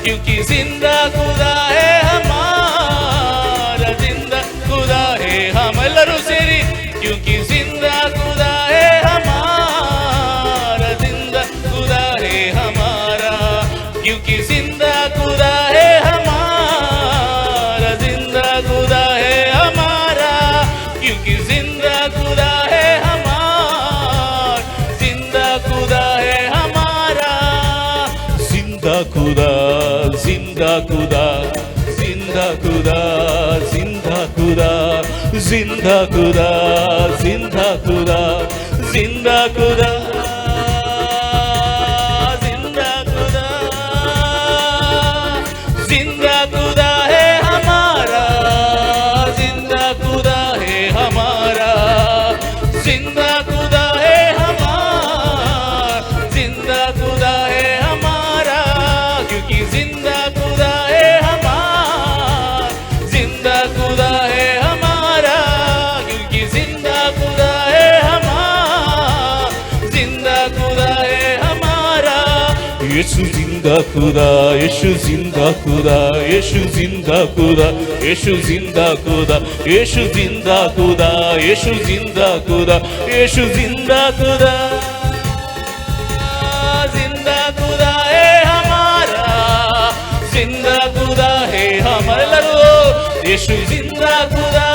क्योंकि जिंदा खुदा है हमारा, जिंदा खुदा है हम ಎಲ್ಲರೂ ಸೇರಿ क्योंकि जिंदा खुदा है हमारा, जिंदा खुदा है हमारा, क्योंकि जिंदा खुदा है हमारा, जिंदा खुदा है हमारा, क्योंकि जिंदा खुदा है हमारा, जिंदा खुदा है हमारा, जिंदा खुदा, जिंदा खुदा, जिंदा खुदा, जिंदा खुदा, जिंदा खुदा, जिंदा खुदा, जिंदा खुदा, जिंदा खुदा, जिंदा खुदा है हमारा, जिंदा खुदा है हमारा, जिंदा खुदा है हमारा, जिंदा खुदा है हमारा, क्योंकि जिंदा खुदा है हमारा, जिंदा खुदा है हमारा, क्योंकि जिंदा खुदा है हमारा, जिंदा खुदा है हमारा। यीशु जिंदा खुदा, यीशु जिंदा खुदा, यीशु जिंदा खुदा, यीशु जिंदा खुदा, यीशु जिंदा खुदा, यीशु जिंदा खुदा, यीशु जिंदा खुदा, जिंदा खुदा है हमारा, जिंदा खुदा है हमारा, यीशु जिंदा खुदा